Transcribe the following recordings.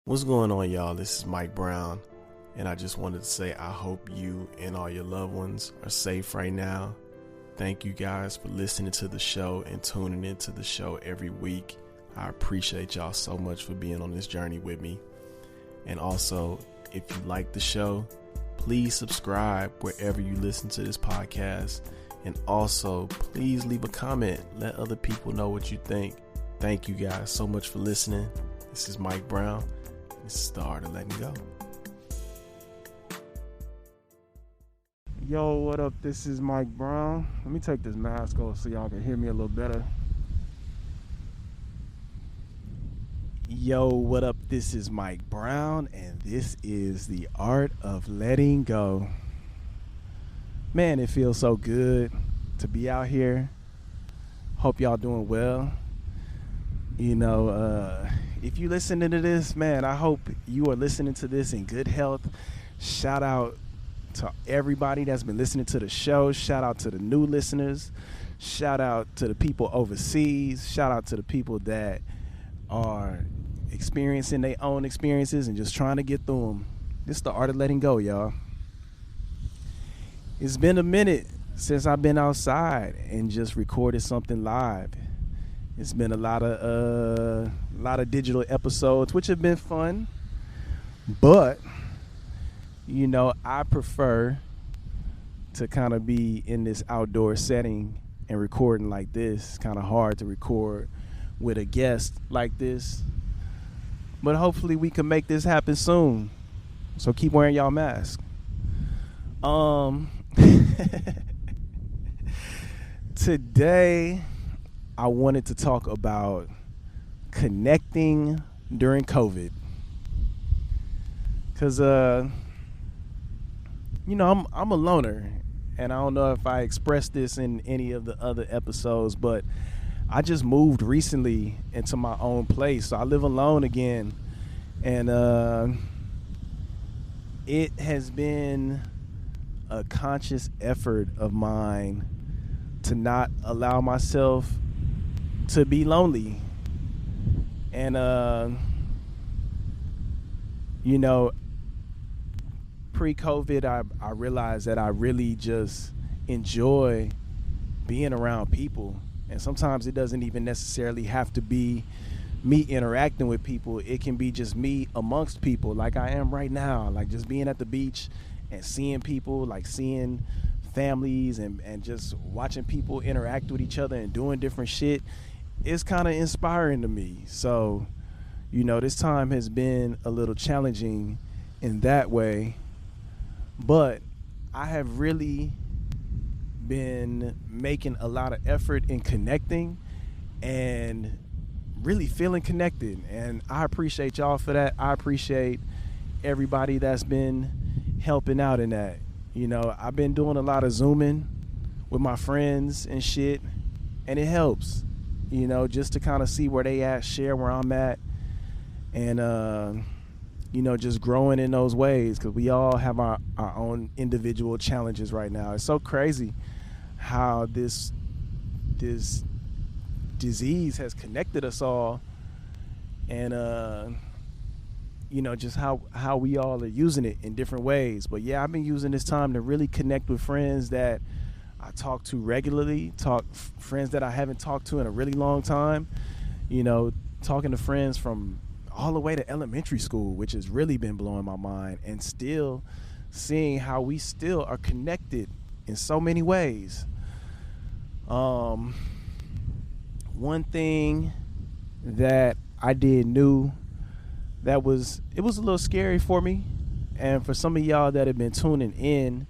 What's going on, y'all? This is Mike Brown, and I just wanted to say I hope you and all your loved ones are safe right now. Thank you guys for listening to the show and tuning into the show every week. I appreciate y'all so much for being on this journey with me. And also, if you like the show, please subscribe wherever you listen to this podcast. And also, please leave a comment. Let other people know what you think. Thank you guys so much for listening. This is Mike Brown. This is the Art of Letting Go. Yo, what up? This is Mike Brown. Let me take this mask off so y'all can hear me a little better. Yo, what up? This is Mike Brown, and this is the Art of Letting Go. Man, it feels so good to be out here. Hope y'all doing well. You know, if you listening to this, man, I hope you are listening to this in good health. Shout out to everybody that's been listening to the show. Shout out to the new listeners. Shout out to the people overseas. Shout out to the people that are experiencing their own experiences and just trying to get through them. This is the Art of Letting Go, y'all. It's been a minute since I've been outside and just recorded something live. It's been a lot of digital episodes, which have been fun, but you know, I prefer to kind of be in this outdoor setting and recording like this. It's kind of hard to record with a guest like this, but hopefully we can make this happen soon. So keep wearing y'all mask. Today I wanted to talk about connecting during COVID. Cause you know, I'm a loner, and I don't know if I expressed this in any of the other episodes, but I just moved recently into my own place. So I live alone again, and it has been a conscious effort of mine to not allow myself to be lonely. And you know, pre-COVID, I realized that I really just enjoy being around people. And sometimes it doesn't even necessarily have to be me interacting with people. It can be just me amongst people, like I am right now, like just being at the beach and seeing people, like seeing families and just watching people interact with each other and doing different shit. It's kind of inspiring to me. So, you know, this time has been a little challenging in that way, but I have really been making a lot of effort in connecting and really feeling connected, and I appreciate y'all for that. I appreciate everybody that's been helping out in that. You know, I've been doing a lot of Zooming with my friends and shit, and it helps, you know, just to kind of see where they at, share where I'm at, and you know, just growing in those ways, because we all have our own individual challenges right now. It's so crazy how this disease has connected us all, and you know, just how we all are using it in different ways. But yeah, I've been using this time to really connect with friends that I talk to regularly, friends that I haven't talked to in a really long time, you know, talking to friends from all the way to elementary school, which has really been blowing my mind, and still seeing how we still are connected in so many ways. One thing that I did new it was a little scary for me, and for some of y'all that have been tuning in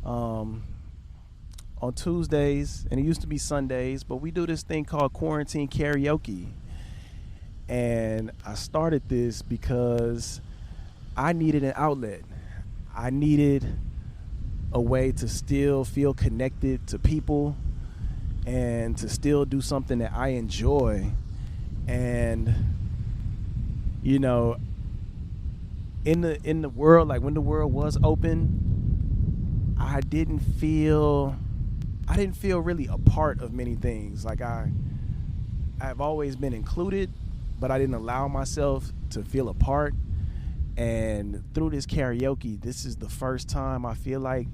on Tuesdays, and it used to be Sundays, but we do this thing called quarantine karaoke. And I started this because I needed an outlet. I needed a way to still feel connected to people and to still do something that I enjoy. And you know, in the world, like when the world was open, I didn't feel really a part of many things. Like I've always been included, but I didn't allow myself to feel a part. And through this karaoke, this is the first time I feel like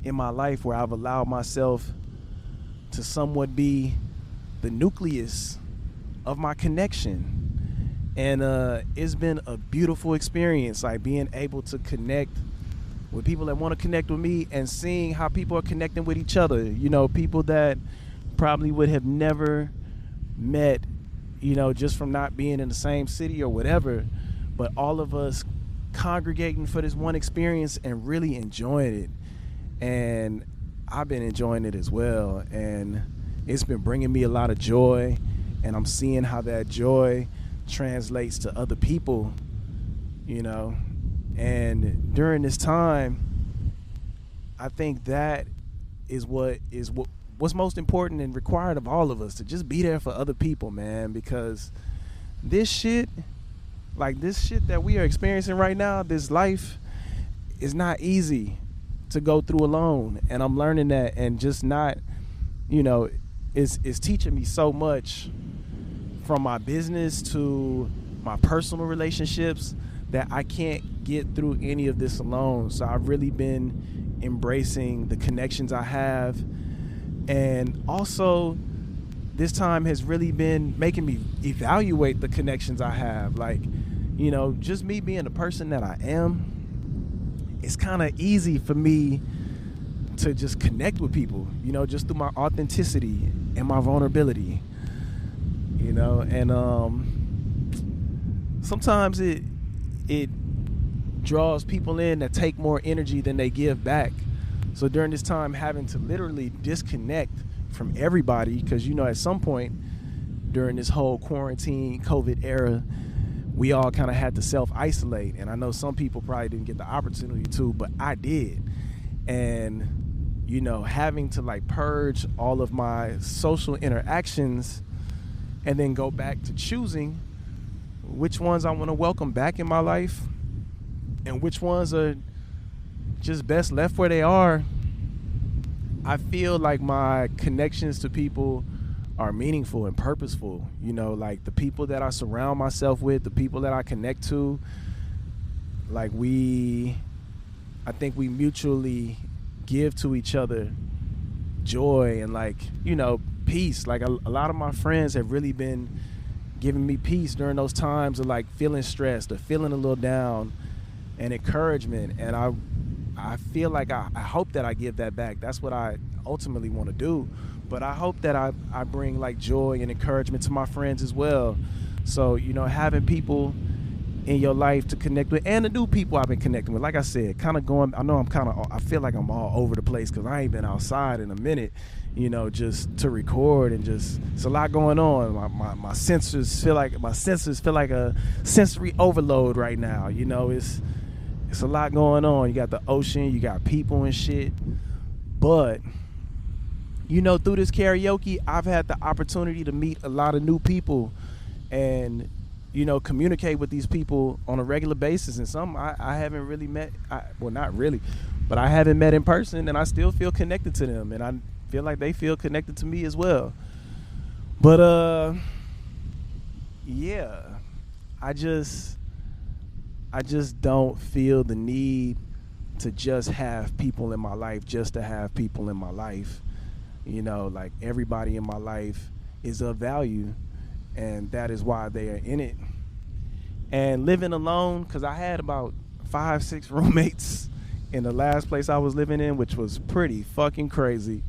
in my life where I've allowed myself to somewhat be the nucleus of my connection. And it's been a beautiful experience, like being able to connect with people that want to connect with me and seeing how people are connecting with each other. You know, people that probably would have never met, you know, just from not being in the same city or whatever, but all of us congregating for this one experience and really enjoying it. And I've been enjoying it as well, and it's been bringing me a lot of joy, and I'm seeing how that joy translates to other people, you know. And during this time, I think that is what's most important and required of all of us, to just be there for other people, man, because this shit that we are experiencing right now, this life, is not easy to go through alone. And I'm learning that, and just not, you know, it's teaching me so much, from my business to my personal relationships, that I can't get through any of this alone. So I've really been embracing the connections I have. And also, this time has really been making me evaluate the connections I have. Like, you know, just me being the person that I am, it's kind of easy for me to just connect with people, you know, just through my authenticity and my vulnerability, you know. And sometimes it draws people in that take more energy than they give back. So during this time, having to literally disconnect from everybody, because, you know, at some point during this whole quarantine COVID era, we all kind of had to self-isolate. And I know some people probably didn't get the opportunity to, but I did. And, you know, having to like purge all of my social interactions and then go back to choosing which ones I want to welcome back in my life and which ones are just best left where they are. I feel like my connections to people are meaningful and purposeful. You know, like the people that I surround myself with, the people that I connect to, like I think we mutually give to each other joy and, like, you know, peace. Like a lot of my friends have really been giving me peace during those times of like feeling stressed or feeling a little down, and encouragement. And I feel like I hope that I give that back. That's what I ultimately want to do. But I hope that I bring like joy and encouragement to my friends as well. So, you know, having people in your life to connect with, and the new people I've been connecting with, like I said, kind of going, I feel like I'm all over the place because I ain't been outside in a minute, you know, just to record, and just, it's a lot going on. My senses feel like a sensory overload right now. You know, it's a lot going on. You got the ocean, you got people and shit. But, you know, through this karaoke, I've had the opportunity to meet a lot of new people and, you know, communicate with these people on a regular basis. And some I haven't really met, well, not really, but I haven't met in person, and I still feel connected to them, and I feel like they feel connected to me as well. But yeah, I just don't feel the need to just have people in my life just to have people in my life. You know, like, everybody in my life is of value, and that is why they are in it. And living alone, because I had about 5-6 roommates in the last place I was living in, which was pretty fucking crazy.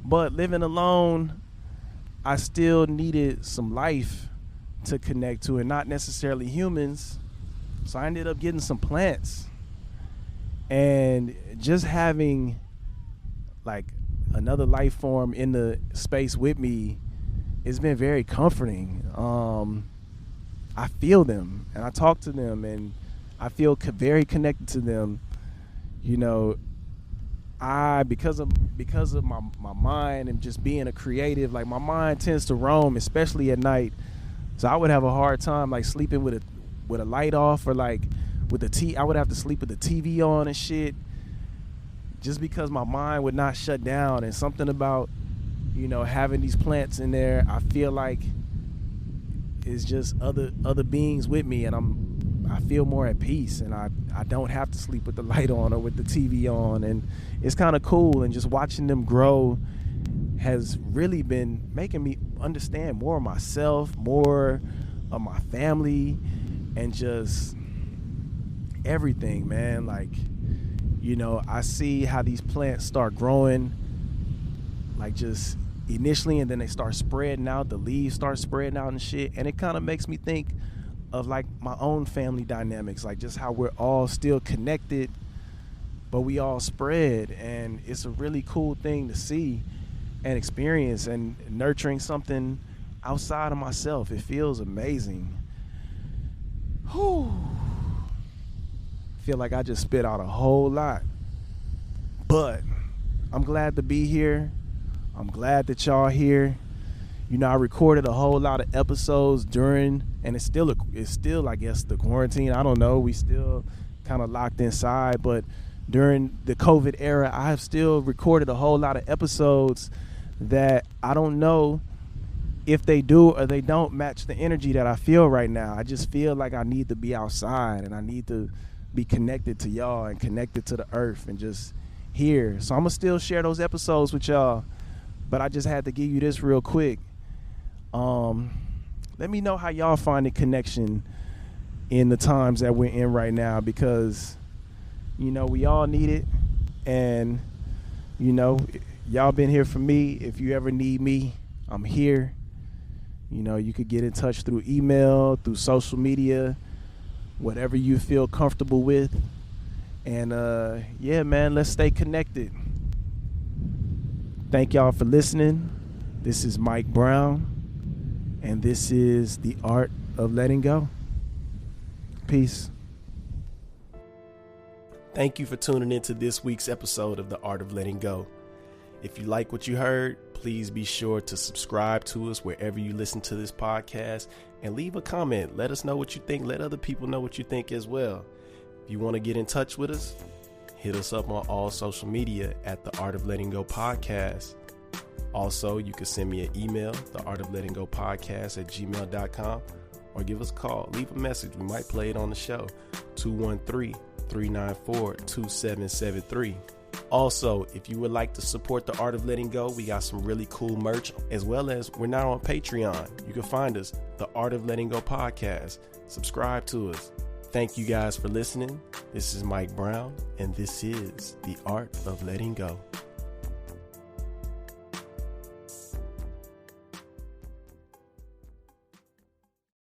But living alone, I still needed some life to connect to, and not necessarily humans. So I ended up getting some plants, and just having like another life form in the space with me, it's been very comforting. I feel them, and I talk to them, and I feel very connected to them. You know, because of my mind and just being a creative, like, my mind tends to roam, especially at night. So I would have a hard time like sleeping with a light off, or like with I would have to sleep with the TV on and shit, just because my mind would not shut down. And something about, you know, having these plants in there, I feel like it's just other beings with me, and I feel more at peace, and I don't have to sleep with the light on or with the TV on, and it's kind of cool. And just watching them grow has really been making me understand more of myself, more of my family, and just everything, man. Like, you know, I see how these plants start growing, like just initially, and then they start spreading out, the leaves start spreading out and shit, and it kind of makes me think of like my own family dynamics, like just how we're all still connected, but we all spread, and it's a really cool thing to see and experience, and nurturing something outside of myself. It feels amazing. Whew. Feel like I just spit out a whole lot, but I'm glad to be here. I'm glad that y'all here. You know, I recorded a whole lot of episodes during, and it's still I guess the quarantine. I don't know. We still kind of locked inside, but during the COVID era, I have still recorded a whole lot of episodes that I don't know if they do or they don't match the energy that I feel right now. I just feel like I need to be outside, and I need to be connected to y'all and connected to the earth and just here. So I'm gonna still share those episodes with y'all, but I just had to give you this real quick. Let me know how y'all find the connection in the times that we're in right now, because, you know, we all need it. And, you know, y'all been here for me. If you ever need me, I'm here. You know, you could get in touch through email, through social media, whatever you feel comfortable with. And yeah, man, let's stay connected. Thank y'all for listening. This is Mike Brown, and this is The Art of Letting Go. Peace. Thank you for tuning into this week's episode of The Art of Letting Go. If you like what you heard, please be sure to subscribe to us wherever you listen to this podcast, and leave a comment. Let us know what you think. Let other people know what you think as well. If you want to get in touch with us, hit us up on all social media at The Art of Letting Go Podcast. Also, you can send me an email, theartoflettinggopodcast@gmail.com, or give us a call. Leave a message. We might play it on the show. 213-394-2773. Also, if you would like to support The Art of Letting Go, we got some really cool merch, as well as we're now on Patreon. You can find us, The Art of Letting Go Podcast. Subscribe to us. Thank you guys for listening. This is Mike Brown, and this is The Art of Letting Go.